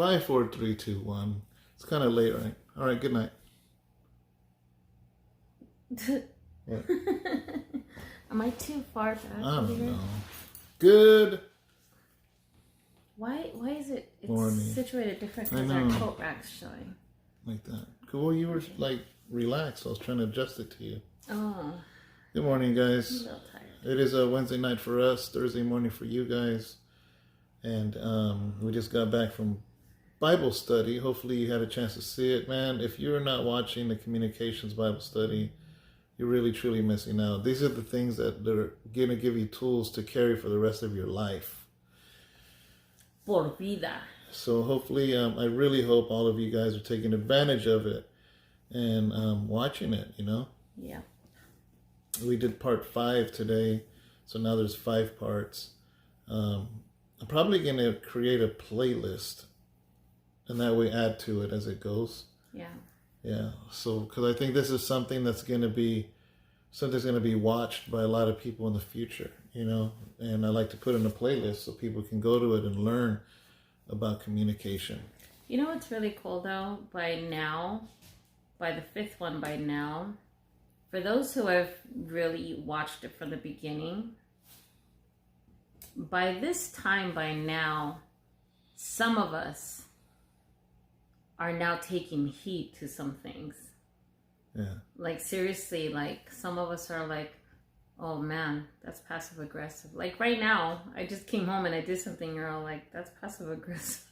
5, 4, 3, 2, 1. It's kind of late, right? All right, good night. What? Am I too far back? I don't know. Good. Why is it morning. situated different because our coat rack's showing? Like that. Well, you were like relaxed. I was trying to adjust it to you. Oh. Good morning, guys. I'm a little tired. It is a Wednesday night for us, Thursday morning for you guys. And we just got back from Bible study. Hopefully you had a chance to see it. Man, if you're not watching the Communications Bible study, you're really, truly missing out. These are the things that they're going to give you tools to carry for the rest of your life. Por vida. So hopefully, I really hope all of you guys are taking advantage of it and watching it, you know? Yeah. We did part 5 today, so now there's 5 parts. I'm probably going to create a playlist, and that way add to it as it goes. Yeah. Yeah, so because I think this is something that's going to be watched by a lot of people in the future, you know, and I like to put in a playlist so people can go to it and learn about communication. You know what's really cool though? By now, by the 5th one by now, for those who have really watched it from the beginning, by this time by now, some of us are now taking heed to some things. Yeah. Like seriously, like some of us are like, oh man, that's passive aggressive. Like right now, I just came home and I did something, you're all like, that's passive aggressive.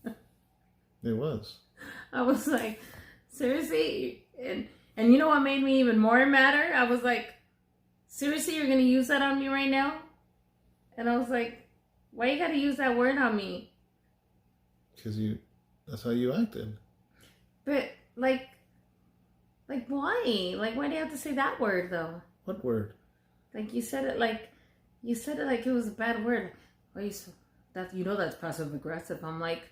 It was. I was like, seriously? And you know what made me even more madder? I was like, seriously, you're gonna use that on me right now? And I was like, why you gotta use that word on me? Because that's how you acted. But like why? Like why do you have to say that word though? What word? Like you said it like it was a bad word. Why that's passive aggressive. I'm like,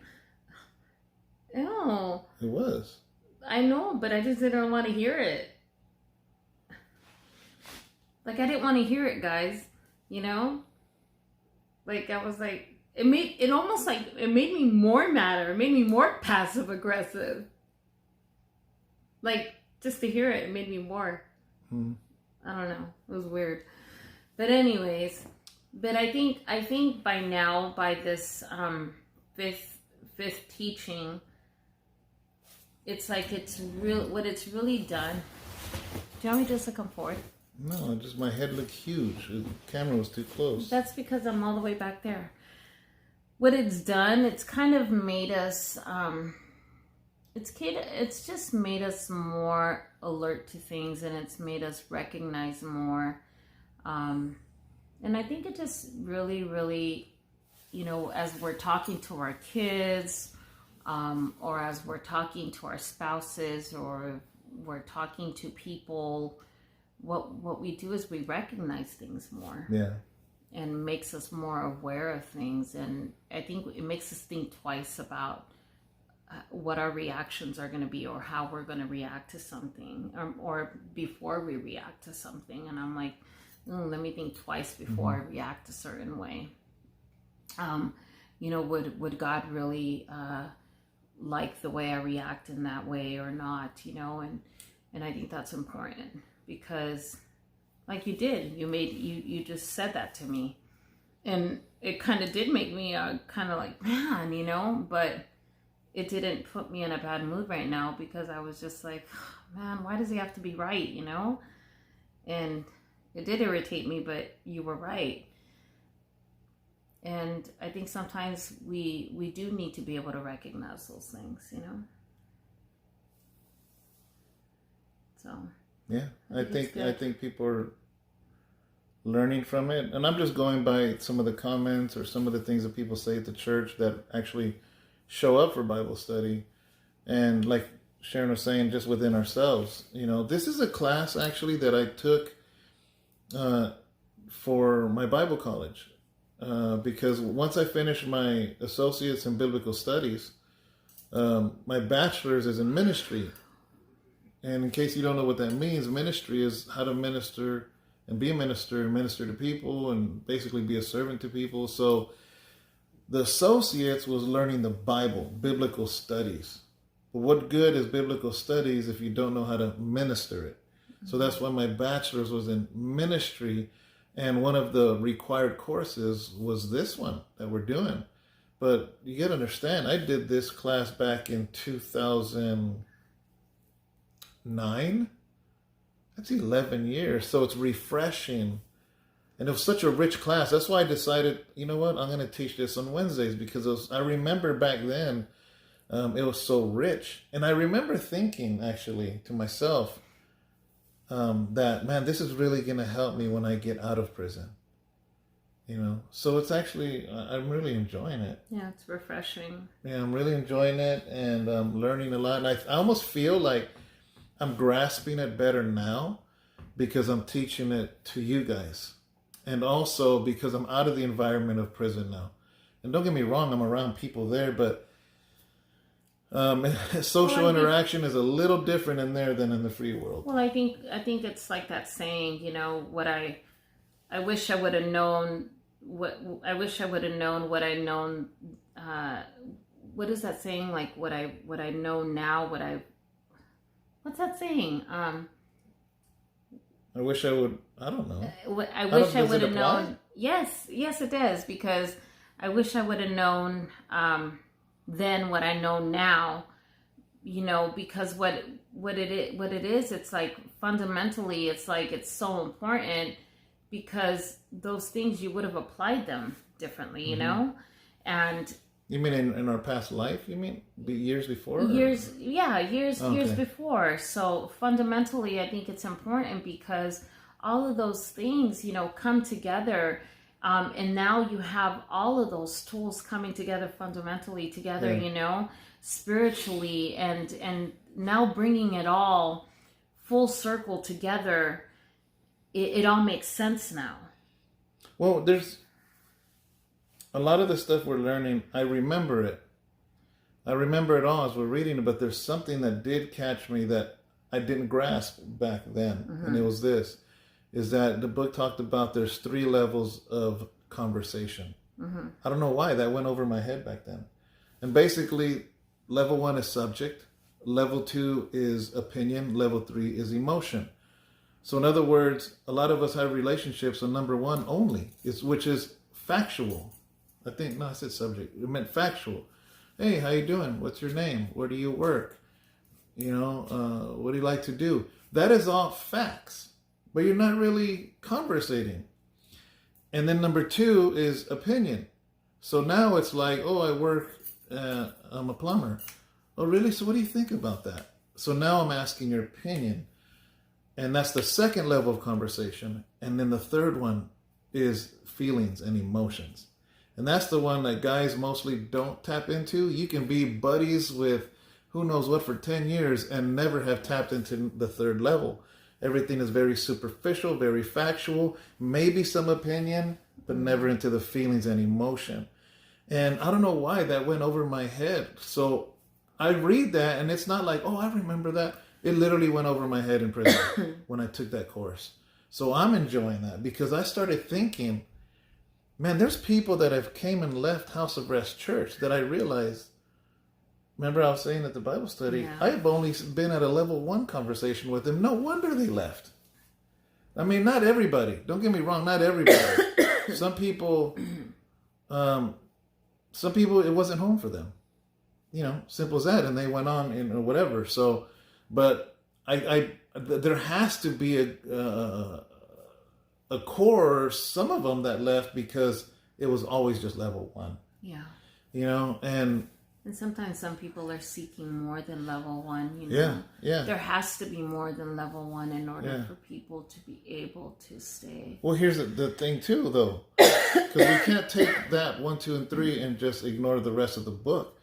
ew. It was. I know, but I just didn't want to hear it. Like I didn't want to hear it, guys. You know? Like I was like, it made me more madder. It made me more passive aggressive. Like just to hear it made me more. I don't know. It was weird. But anyways, I think by now, by this fifth teaching, it's like what it's really done. Do you want me just to come forward? No, just my head looked huge. The camera was too close. That's because I'm all the way back there. What it's done, it's kind of made us, it's just made us more alert to things, and it's made us recognize more. And I think it just really, really, you know, as we're talking to our kids, or as we're talking to our spouses, or we're talking to people, what we do is we recognize things more. Yeah. And makes us more aware of things. And I think it makes us think twice about what our reactions are going to be, or how we're going to react to something, or before we react to something. And I'm like, let me think twice before I react a certain way. You know, would God really like the way I react in that way or not? You know, and I think that's important, because like you did, you just said that to me, and it kind of did make me kind of like, man, you know, but it didn't put me in a bad mood right now, because I was just like, man, why does he have to be right, you know? And it did irritate me, but you were right. And I think sometimes we do need to be able to recognize those things, you know? So yeah, I think people are learning from it, and I'm just going by some of the comments or some of the things that people say at the church that actually show up for Bible study. And like Sharon was saying, just within ourselves, you know, this is a class actually that I took for my Bible college, because once I finished my associates in biblical studies, my bachelor's is in ministry. And in case you don't know what that means, ministry is how to minister and be a minister and minister to people and basically be a servant to people. So The associates was learning the Bible, biblical studies. But what good is biblical studies if you don't know how to minister it? So that's why my bachelor's was in ministry, and one of the required courses was this one that we're doing. But you got to understand, I did this class back in 2009. That's 11 years. So it's refreshing. And it was such a rich class. That's why I decided, you know what, I'm going to teach this on Wednesdays, because I remember back then it was so rich. And I remember thinking, actually, to myself, that, man, this is really going to help me when I get out of prison. So it's actually, I'm really enjoying it. Yeah, it's refreshing. Yeah, I'm really enjoying it, and I'm learning a lot. And I almost feel like I'm grasping it better now because I'm teaching it to you guys. And also because I'm out of the environment of prison now. And don't get me wrong, I'm around people there, but social interaction is a little different in there than in the free world. Well, I think it's like that saying, what I wish I would have known what I known. What is that saying? Like what I know now, what's that saying? I wish I would. I don't know. I wish I would have known. Yes, it does, because I wish I would have known then what I know now. Because what it is, it's like fundamentally, it's like it's so important, because those things you would have applied them differently, and. You mean in our past life? You mean years before? Years before. So fundamentally, I think it's important, because all of those things, come together, and now you have all of those tools coming together fundamentally together, spiritually, and now bringing it all full circle together. It all makes sense now. Well, there's a lot of the stuff we're learning, I remember it. I remember it all as we're reading it, but there's something that did catch me that I didn't grasp back then. Mm-hmm. And it was this, is that the book talked about there's 3 levels of conversation. Mm-hmm. I don't know why that went over my head back then. And basically, level 1 is subject, level 2 is opinion, level 3 is emotion. So in other words, a lot of us have relationships on number 1 only, which is factual. I said subject. It meant factual. Hey, how you doing? What's your name? Where do you work? What do you like to do? That is all facts, but you're not really conversating. And then number 2 is opinion. So now it's like, oh, I work, I'm a plumber. Oh, really? So what do you think about that? So now I'm asking your opinion. And that's the second level of conversation. And then the third one is feelings and emotions. And that's the one that guys mostly don't tap into. You can be buddies with who knows what for 10 years and never have tapped into the third level. Everything is very superficial, very factual, maybe some opinion, but never into the feelings and emotion. And I don't know why that went over my head. So I read that, and it's not like, oh, I remember that. It literally went over my head in prison when I took that course. So I'm enjoying that, because I started thinking, man, there's people that have came and left House of Rest Church that I realized, remember I was saying at the Bible study, yeah. I've only been at a level 1 conversation with them. No wonder they left. I mean, not everybody. Don't get me wrong, not everybody. Some people, it wasn't home for them. Simple as that. And they went on and whatever. So, but there has to be a core, some of them that left because it was always just level 1. Yeah. And sometimes some people are seeking more than level 1, Yeah. There has to be more than level 1 in order for people to be able to stay. Well, here's the thing too, though. Because we can't take that 1, 2, and 3 and just ignore the rest of the book.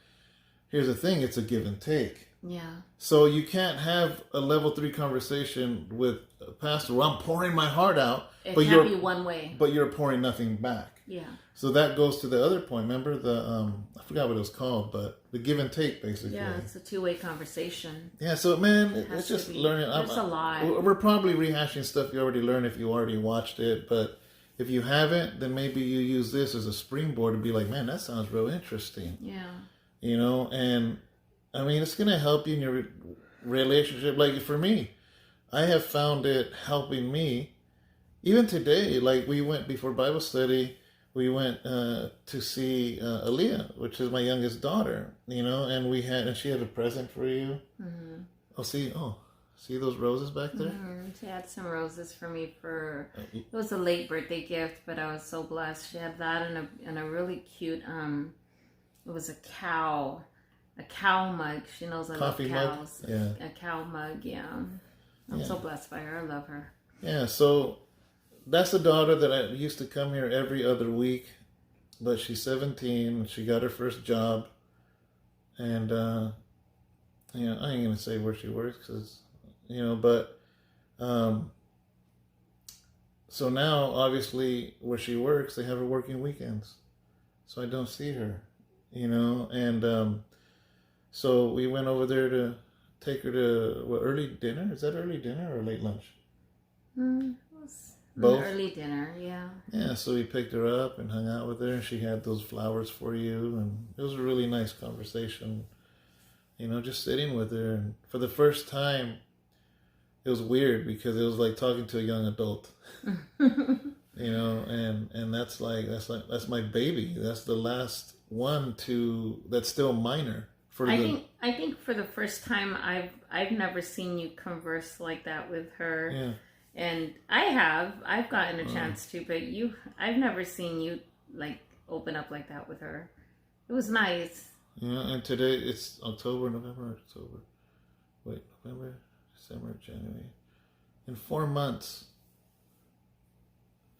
Here's the thing, it's a give and take. Yeah. So you can't have a level 3 conversation with a pastor where I'm pouring my heart out. It can't be one way. But you're pouring nothing back. Yeah. So that goes to the other point. Remember I forgot what it was called, but the give and take, basically. Yeah, it's a 2-way conversation. Yeah, so man, it's just learning. There's a lot. We're probably rehashing stuff you already learned if you already watched it, but if you haven't, then maybe you use this as a springboard to be like, man, that sounds real interesting. Yeah. You know, and I mean, it's going to help you in your relationship. Like for me, I have found it helping me. Even today, like we went before Bible study, we went to see Aaliyah, which is my youngest daughter, you know, and she had a present for you. Mm-hmm. See those roses back there? Mm-hmm. She had some roses for me it was a late birthday gift, but I was so blessed. She had that and a really cute, it was a cow mug. She knows I Coffee love cows. Mug? Yeah. A cow mug, yeah. I'm so blessed by her. I love her. Yeah, so that's the daughter that I used to come here every other week, but she's 17. She got her first job, and I ain't gonna say where she works because but so now obviously where she works, they have her working weekends, so I don't see her, and so we went over there to take her to early dinner. Is that early dinner or late lunch? Both? Early dinner, yeah. Yeah, so we picked her up and hung out with her, and she had those flowers for you, and it was a really nice conversation, just sitting with her. And for the first time, it was weird because it was like talking to a young adult, and that's my baby. That's the last one that's still minor. I think for the first time, I've never seen you converse like that with her. Yeah. And I've gotten a chance to, but I've never seen you like open up like that with her. It was nice. Yeah, and today it's November, December, January. In 4 months,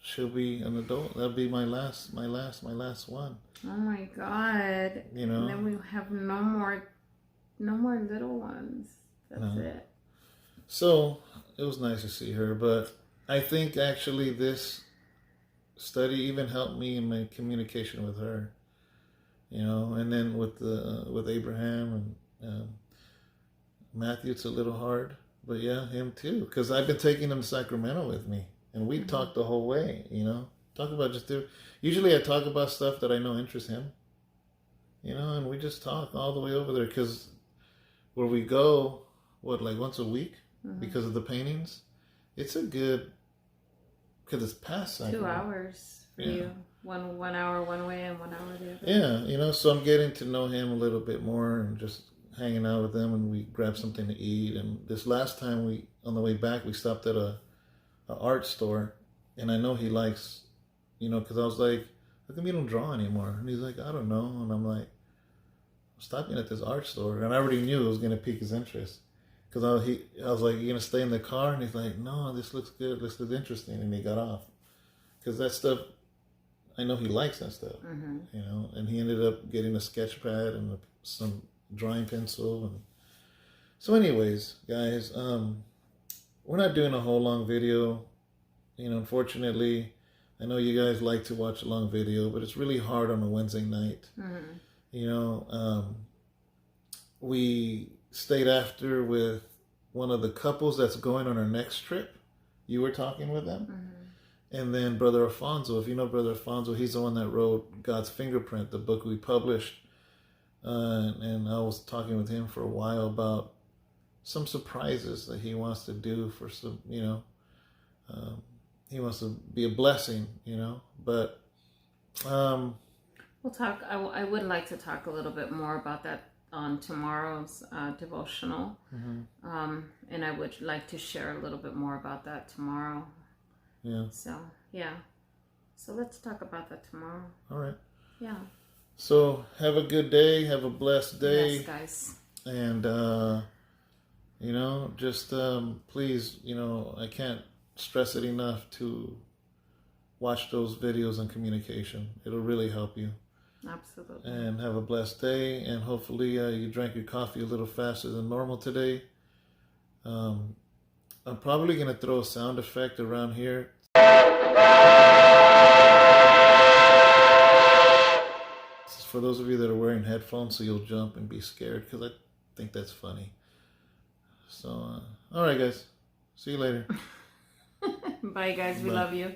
she'll be an adult. That'll be my last one. Oh my God. And then we have no more little ones. That's it. So it was nice to see her, but I think actually this study even helped me in my communication with her, and then with Abraham and Matthew, it's a little hard, but yeah, him too, because I've been taking him to Sacramento with me, and we talked the whole way, talk about usually I talk about stuff that I know interests him, and we just talk all the way over there, because where we go, like once a week, because of the paintings, it's a good, because it's past Sacramento. 2 hours for you. 1 hour one way and 1 hour the other. Yeah, so I'm getting to know him a little bit more and just hanging out with him, and we grab something to eat. And this last time on the way back, we stopped at a art store, and I know he likes, because I was like, how come you don't draw anymore? And he's like, I don't know. And I'm like, I'm stopping at this art store, and I already knew it was going to pique his interest. Because I was like, you going to stay in the car? And he's like, no, this looks good. This looks interesting. And he got off. Because that stuff, I know he likes that stuff. And he ended up getting a sketch pad and some drawing pencil. And so anyways, guys, we're not doing a whole long video. Unfortunately, I know you guys like to watch a long video, but it's really hard on a Wednesday night. We stayed after with one of the couples that's going on our next trip. You were talking with them. And then Brother Alfonso, if you know Brother Alfonso, he's the one that wrote God's Fingerprint, the book we published. And I was talking with him for a while about some surprises that he wants to do for some, he wants to be a blessing, but we'll talk. I would like to talk a little bit more about that on tomorrow's devotional. And I would like to share a little bit more about that tomorrow. Yeah. So, yeah. So let's talk about that tomorrow. All right. Yeah. So have a good day. Have a blessed day. Yes, guys. And, just please, I can't stress it enough to watch those videos on communication. It'll really help you. Absolutely. And have a blessed day. And hopefully you drank your coffee a little faster than normal today. I'm probably going to throw a sound effect around here. This is for those of you that are wearing headphones, so you'll jump and be scared, because I think that's funny. So, all right, guys. See you later. Bye, guys. We love you.